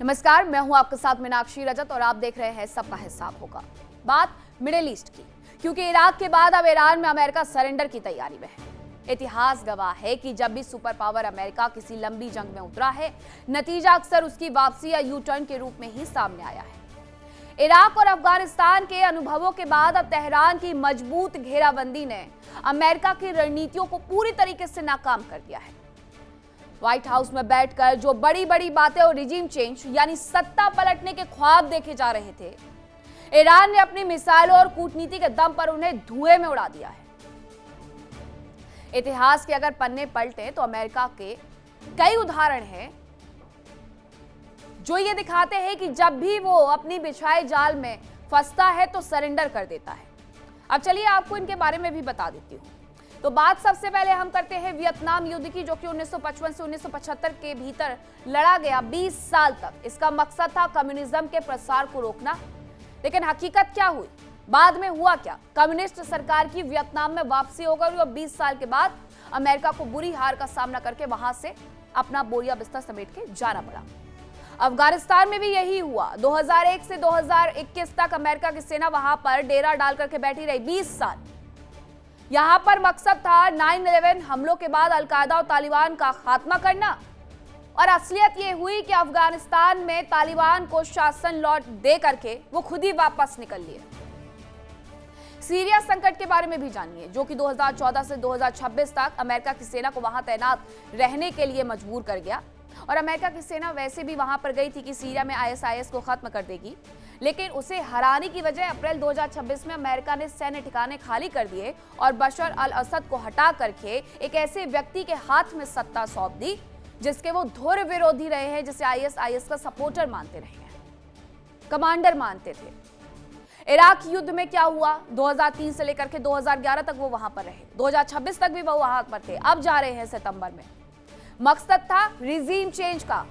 नमस्कार, मैं हूं आपके साथ मीनाक्षी रजत और आप देख रहे हैं सबका हिसाब होगा। बात मिडिल ईस्ट की, क्योंकि इराक के बाद अब ईरान में अमेरिका सरेंडर की तैयारी में है। इतिहास गवाह है कि जब भी सुपर पावर अमेरिका किसी लंबी जंग में उतरा है, नतीजा अक्सर उसकी वापसी या यू टर्न के रूप में ही सामने आया है। इराक और अफगानिस्तान के अनुभवों के बाद अब तेहरान की मजबूत घेराबंदी ने अमेरिका की रणनीतियों को पूरी तरीके से नाकाम कर दिया है। व्हाइट हाउस में बैठकर जो बड़ी बड़ी बातें और रिजीम चेंज यानी सत्ता पलटने के ख्वाब देखे जा रहे थे, ईरान ने अपनी मिसाइलों और कूटनीति के दम पर उन्हें धुएं में उड़ा दिया है। इतिहास के अगर पन्ने पलटे तो अमेरिका के कई उदाहरण हैं जो ये दिखाते हैं कि जब भी वो अपनी बिछाए जाल में फंसता है तो सरेंडर कर देता है। अब चलिए आपको इनके बारे में भी बता देती हूं। तो बात सबसे पहले हम करते हैं वियतनाम युद्ध की, जो कि 1955 से 1975 के भीतर लड़ा गया 20 साल तक। इसका मकसद था कम्युनिज्म के प्रसार को रोकना। लेकिन हकीकत क्या हुई, बाद में हुआ क्या? कम्युनिस्ट सरकार की वियतनाम में वापसी हो गई और 20 साल के बाद अमेरिका को बुरी हार का सामना करके वहां से अपना बोरिया बिस्तर समेट के जाना पड़ा। अफगानिस्तान में भी यही हुआ। 2001 से 2021 तक अमेरिका की सेना वहां पर डेरा डाल करके बैठी रही 20 साल। यहां पर मकसद था 9/11 हमलों के बाद अलकायदा और तालिबान का खात्मा करना। और असलियत यह हुई कि अफगानिस्तान में तालिबान को शासन लौट दे करके वो खुद ही वापस निकल लिए। सीरिया संकट के बारे में भी जानिए, जो कि 2014 से 2026 तक अमेरिका की सेना को वहां तैनात रहने के लिए मजबूर कर गया। और अमेरिका की सेना वैसे भी वहां पर गई थी कि सीरिया में ISIS को खत्म कर देगी, लेकिन उसे हराने की वजह अप्रैल 2026 में अमेरिका ने सैन्य ठिकाने खाली कर दिए और बशर अल असद को हटा करके एक ऐसे व्यक्ति के हाथ में सत्ता सौंप दी जिसके वो धुर विरोधी रहे हैं, जिसे ISIS का सपोर्टर मानते रहे हैं, कमांडर मानते थे। इराक युद्ध में क्या हुआ? 2003 से लेकर के 2011 तक वो वहां पर रहे, 2026 तक भी वो वहां पर थे, अब जा रहे हैं सितंबर में। मकसद था रिजीम चेंज का,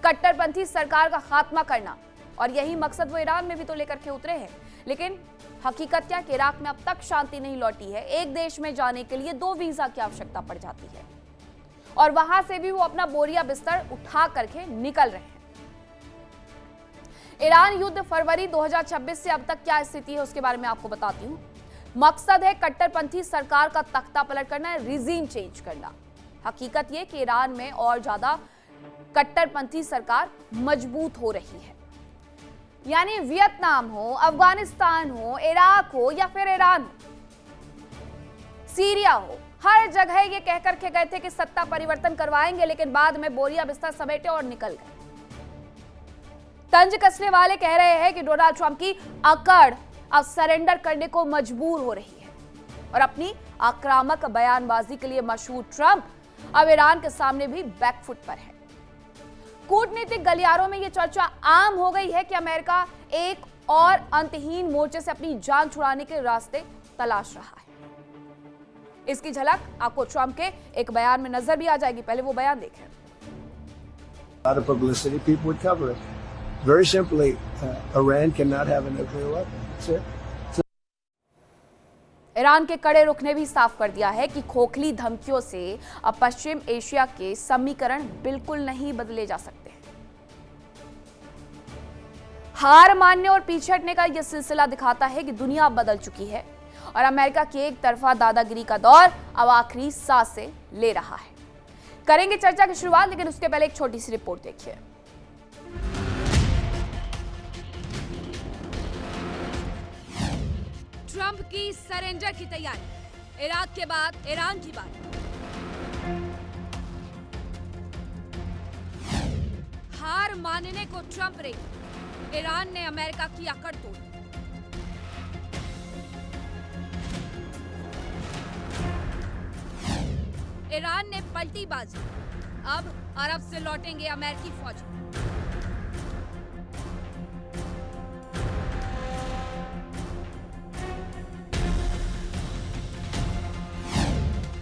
कट्टरपंथी सरकार का खात्मा करना, और यही मकसद वो ईरान में भी तो लेकर के उतरे हैं। लेकिन हकीकत क्या कि इराक में अब तक शांति नहीं लौटी है। एक देश में जाने के लिए 2 वीजा की आवश्यकता पड़ जाती है और वहां से भी वो अपना बोरिया बिस्तर उठा करके निकल रहे हैं। ईरान युद्ध फरवरी 2026 से अब तक क्या स्थिति है उसके बारे में आपको बताती हूं। मकसद है कट्टरपंथी सरकार का तख्ता पलट करना, रिजीम चेंज करना। हकीकत यह कि ईरान में और ज्यादा कट्टरपंथी सरकार मजबूत हो रही है। यानी वियतनाम हो, अफगानिस्तान हो, इराक हो या फिर ईरान हो, सीरिया हो, हर जगह ये कहकर के गए थे कि सत्ता परिवर्तन करवाएंगे, लेकिन बाद में बोरिया बिस्तर समेटे और निकल गए। तंज कसने वाले कह रहे हैं कि डोनाल्ड ट्रंप की अकड़ अब सरेंडर करने को मजबूर हो रही है और अपनी आक्रामक बयानबाजी के लिए मशहूर ट्रंप अब ईरान के सामने भी बैकफुट पर है। कूटनीतिक गलियारों में यह चर्चा आम हो गई है कि अमेरिका एक और अंतहीन मोर्चे से अपनी जान छुड़ाने के रास्ते तलाश रहा है। इसकी झलक आपको ट्रंप के एक बयान में नजर भी आ जाएगी। पहले वो बयान देखें। lot of publicity, people would cover it. Very simply, Iran cannot have a nuclear weapon. That's it. Iran के कड़े रुख ने भी साफ कर दिया है कि खोखली धमकियों से अब पश्चिम एशिया के समीकरण बिल्कुल नहीं बदले जा सकते। हार मानने और पीछे हटने का यह सिलसिला दिखाता है कि दुनिया बदल चुकी है और अमेरिका की एक तरफा दादागिरी का दौर अब आखिरी सांसें ले रहा है। करेंगे चर्चा की शुरुआत, लेकिन उसके पहले एक छोटी सी रिपोर्ट देखिए। ट्रंप की सरेंडर की तैयारी, इराक के बाद ईरान की बात। हार मानने को ट्रंप रेडी, ईरान ने अमेरिका की अकड़ तोड़ी। ईरान ने पलटी बाजी, अब अरब से लौटेंगे अमेरिकी फौजी।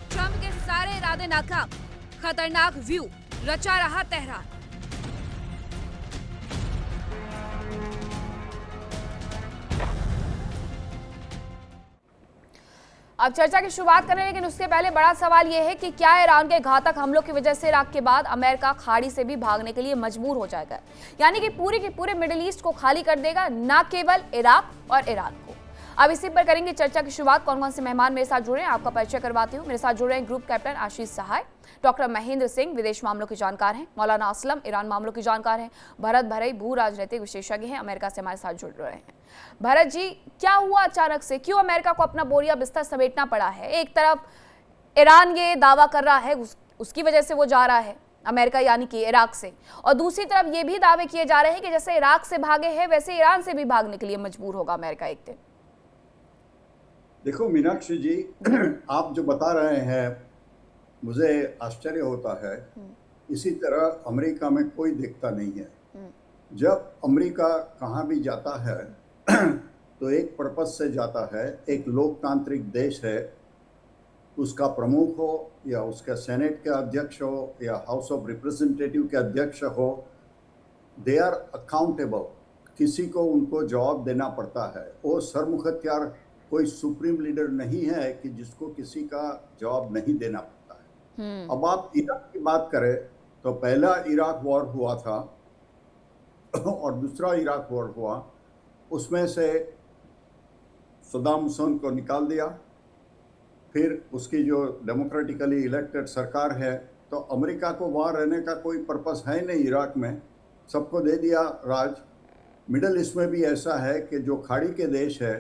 ट्रंप के सारे इरादे नाकाम, खतरनाक व्यू रचा रहा तेहरान। अब चर्चा की शुरुआत करें, लेकिन उससे पहले बड़ा सवाल यह है कि क्या ईरान के घातक हमलों की वजह से इराक के बाद अमेरिका खाड़ी से भी भागने के लिए मजबूर हो जाएगा, यानी कि पूरे के पूरे मिडिल ईस्ट को खाली कर देगा, ना केवल इराक और ईरान को। अब इसी पर करेंगे चर्चा की शुरुआत। कौन कौन से मेहमान मेरे साथ जुड़े हैं आपका परिचय करवाती हूँ। मेरे साथ जुड़े हैं ग्रुप कैप्टन आशीष सहाय, डॉक्टर महेंद्र सिंह विदेश मामलों के जानकार हैं, मौलाना असलम ईरान मामलों के जानकार हैं, भरत भरई भू राजनीतिक विशेषज्ञ हैं, अमेरिका से हमारे साथ जुड़ रहे हैं। भरत जी, क्या हुआ अचानक से, क्यों अमेरिका को अपना बोरिया बिस्तर समेटना पड़ा है? एक तरफ ईरान ये दावा कर रहा है उसकी वजह से वो जा रहा है अमेरिका, यानी कि इराक से, और दूसरी तरफ ये भी दावे किए जा रहे हैं कि जैसे इराक से भागे हैं वैसे ईरान से भी भागने के लिए मजबूर होगा अमेरिका एक दिन। देखो मीनाक्षी जी, आप जो बता रहे हैं मुझे आश्चर्य होता है। इसी तरह अमेरिका में कोई देखता नहीं है। जब अमेरिका कहाँ भी जाता है तो एक पर्पस से जाता है। एक लोकतांत्रिक देश है, उसका प्रमुख हो या उसका सेनेट के अध्यक्ष हो या हाउस ऑफ रिप्रेजेंटेटिव के अध्यक्ष हो, दे आर अकाउंटेबल। किसी को उनको जवाब देना पड़ता है। वो सरमुखत्यार कोई सुप्रीम लीडर नहीं है कि जिसको किसी का जवाब नहीं देना पड़ता है। अब आप इराक की बात करें तो पहला इराक वॉर हुआ था और दूसरा इराक वॉर हुआ, उसमें से सद्दाम हुसैन को निकाल दिया। फिर उसकी जो डेमोक्रेटिकली इलेक्टेड सरकार है, तो अमेरिका को वहाँ रहने का कोई पर्पस है नहीं। इराक में सबको दे दिया राज। मिडल ईस्ट में भी ऐसा है कि जो खाड़ी के देश है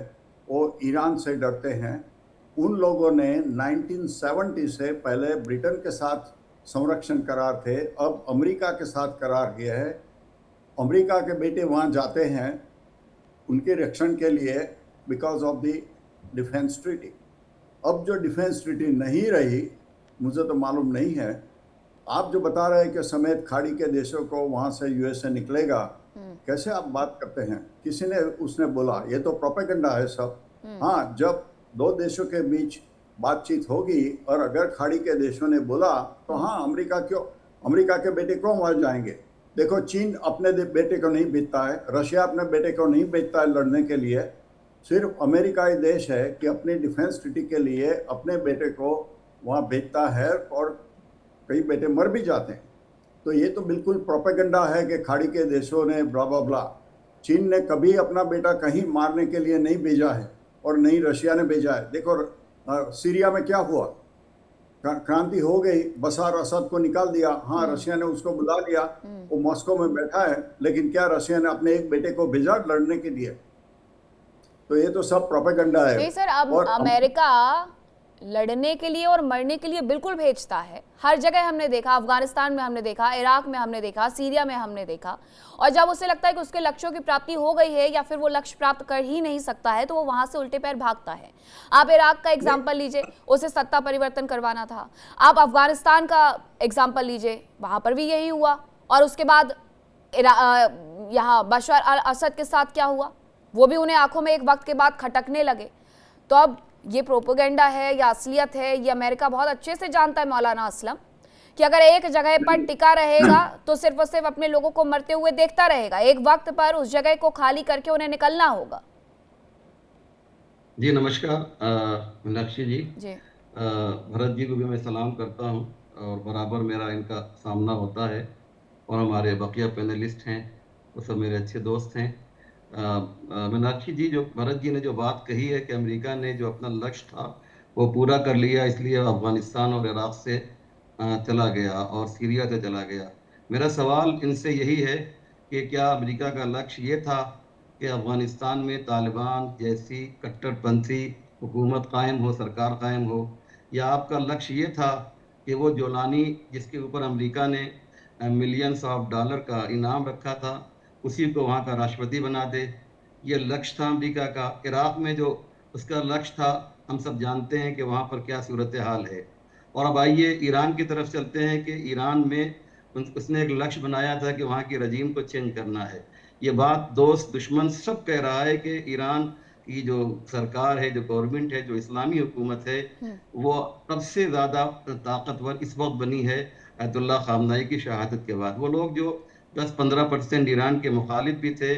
वो ईरान से डरते हैं। उन लोगों ने 1970 से पहले ब्रिटेन के साथ संरक्षण करार थे, अब अमेरिका के साथ करार किया है। अमेरिका के बेटे वहाँ जाते हैं उनके रक्षण के लिए because of the defence treaty. अब जो डिफेंस ट्रीटी नहीं रही, मुझे तो मालूम नहीं है। आप जो बता रहे हैं कि समेत खाड़ी के देशों को वहाँ से यूएसए निकलेगा, कैसे आप बात करते हैं? किसी ने उसने बोला, ये तो प्रोपेगेंडा है सब। हाँ, जब दो देशों के बीच बातचीत होगी और अगर खाड़ी के देशों ने बोला तो हाँ, अमेरिका के बेटे क्यों वहाँ जाएंगे? देखो, चीन अपने बेटे को नहीं भेजता है, रशिया अपने बेटे को नहीं भेजता है लड़ने के लिए। सिर्फ अमेरिका ही देश है कि अपनी डिफेंस ट्रीटी के लिए अपने बेटे को वहाँ भेजता है और कई बेटे मर भी जाते हैं। तो ये तो बिल्कुल प्रोपेगेंडा है कि खाड़ी के देशों ने ब्ला ब्ला ब्ला। चीन ने कभी अपना बेटा कहीं मारने के लिए नहीं भेजा है और नहीं रशिया ने भेजा है। देखो सीरिया में क्या हुआ, क्रांति हो गई, बशार असद को निकाल दिया। हाँ, रशिया ने उसको बुला लिया, वो मॉस्को में बैठा है, लेकिन क्या रशिया ने अपने एक बेटे को भेजा लड़ने के लिए? तो ये तो सब प्रोपेगेंडा है। नहीं सर, अब अमेरिका लड़ने के लिए और मरने के लिए बिल्कुल भेजता है। हर जगह हमने देखा, अफगानिस्तान में हमने देखा, इराक में हमने देखा, सीरिया में हमने देखा। और जब उसे लगता है कि उसके लक्ष्यों की प्राप्ति हो गई है या फिर वो लक्ष्य प्राप्त कर ही नहीं सकता है, तो वो वहां से उल्टे पैर भागता है। आप इराक का एग्जाम्पल लीजिए, उसे सत्ता परिवर्तन करवाना था। आप अफगानिस्तान का एग्जाम्पल लीजिए, वहां पर भी यही हुआ। और उसके बाद यहाँ बशर अल असद के साथ क्या हुआ, वो भी उन्हें आंखों में एक वक्त के बाद खटकने लगे। तो अब ये प्रोपेगेंडा है या असलियत है, ये अमेरिका बहुत अच्छे से जानता है मौलाना असलम, कि अगर एक जगह पर टिका रहेगा तो सिर्फ और सिर्फ अपने लोगों को मरते हुए देखता रहेगा। एक वक्त पर उस जगह को खाली करके उन्हें निकलना होगा। जी नमस्कार मीनाक्षी जी। भरत जी को भी मैं सलाम करता हूं और बराबर मेरा इनका सामना होता है। और हमारे बकिया पैनलिस्ट हैं वो सब मेरे अच्छे दोस्त हैं। मीनाक्षी जी, जो भरत जी ने जो बात कही है कि अमेरिका ने जो अपना लक्ष्य था वो पूरा कर लिया, इसलिए अफगानिस्तान और इराक से चला गया और सीरिया से चला गया। मेरा सवाल इनसे यही है कि क्या अमेरिका का लक्ष्य ये था कि अफगानिस्तान में तालिबान जैसी कट्टरपंथी हुकूमत कायम हो, सरकार कायम हो, या आपका लक्ष्य ये था कि वो जोलानी जिसके ऊपर अमेरिका ने मिलियंस ऑफ डॉलर का इनाम रखा था उसी को वहाँ का राष्ट्रपति बना दे? ये लक्ष्य था अमेरिका का। इराक में जो उसका लक्ष्य था हम सब जानते हैं कि वहाँ पर क्या सूरत हाल है। और अब आइए ईरान की तरफ चलते हैं कि ईरान में उसने एक लक्ष्य बनाया था कि वहाँ की रजीम को चेंज करना है। ये बात दोस्त दुश्मन सब कह रहा है कि ईरान की जो सरकार है, जो गवर्नमेंट है, जो इस्लामी हुकूमत है, वो सबसे ज़्यादा ताकतवर इस वक्त बनी है अयतुल्लाह खामनाई की शहादत के बाद। वो लोग जो 10-15% ईरान के मुखालिफ भी थे,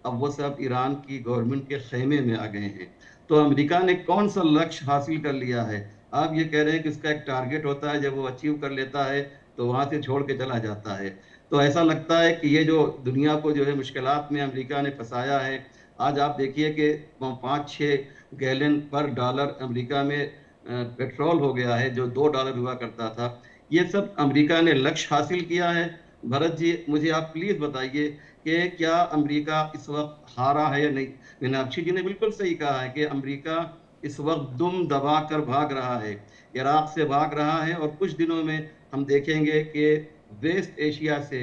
अब वो सब ईरान की गवर्नमेंट के खेमे में आ गए हैं। तो अमेरिका ने कौन सा लक्ष्य हासिल कर लिया है? आप ये कह रहे हैं कि उसका एक टारगेट होता है, जब वो अचीव कर लेता है तो वहाँ से छोड़ के चला जाता है। तो ऐसा लगता है कि ये जो दुनिया को जो है मुश्किलात में अमेरिका ने फंसाया है। आज आप देखिए कि 5-6 गैलन पर डॉलर अमेरिका में पेट्रोल हो गया है, जो $2 हुआ करता था। ये सब अमेरिका ने लक्ष्य हासिल किया है। भरत जी, मुझे आप प्लीज़ बताइए कि क्या अमेरिका इस वक्त हारा है या नहीं? मीनाक्षी जी ने बिल्कुल सही कहा है कि अमेरिका इस वक्त दुम दबा कर भाग रहा है, इराक से भाग रहा है, और कुछ दिनों में हम देखेंगे कि वेस्ट एशिया से,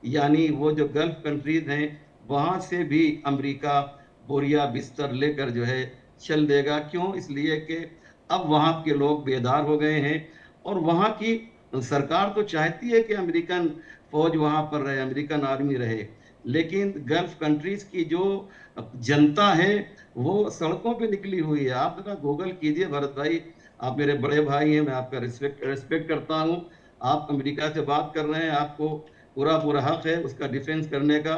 यानी वो जो गल्फ कंट्रीज हैं, वहाँ से भी अमेरिका बोरिया बिस्तर लेकर जो है चल देगा। क्यों? इसलिए कि अब वहाँ के लोग बेदार हो गए हैं, और वहाँ की सरकार तो चाहती है कि अमेरिकन फौज वहाँ पर रहे, अमेरिकन आर्मी रहे, लेकिन गल्फ कंट्रीज की जो जनता है वो सड़कों पे निकली हुई है। आप जरा गूगल कीजिए भरत भाई, आप मेरे बड़े भाई हैं, मैं आपका रिस्पेक्ट करता हूँ। आप अमेरिका से बात कर रहे हैं, आपको पूरा हक है उसका डिफेंस करने का,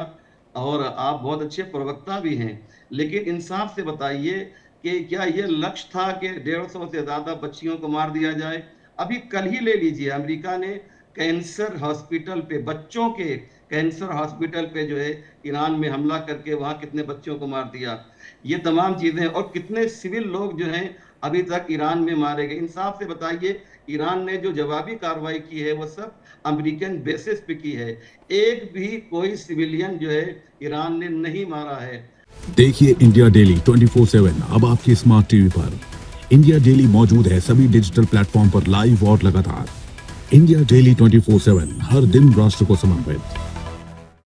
और आप बहुत अच्छे प्रवक्ता भी हैं, लेकिन इंसाफ से बताइए कि क्या ये लक्ष्य था कि 150 से ज़्यादा बच्चियों को मार दिया जाए? अभी कल ही ले लीजिए, अमेरिका ने कैंसर हॉस्पिटल पे, बच्चों के कैंसर हॉस्पिटल पे जो है ईरान में हमला करके वहाँ कितने बच्चों को मार दिया। ये तमाम चीज़ें, और कितने सिविल लोग जो हैं अभी तक ईरान में मारे गए। इंसाफ से बताइए, ईरान ने जो जवाबी कार्रवाई की है वो सब अमेरिकन बेसिस पे की है, एक भी कोई सिविलियन जो है ईरान ने नहीं मारा है। देखिए इंडिया डेली 24/7 अब आपकी स्मार्ट टीवी पर। इंडिया डेली मौजूद है सभी डिजिटल प्लेटफॉर्म पर लाइव और लगातार। इंडिया डेली 24/7 हर दिन राष्ट्र को समर्पित।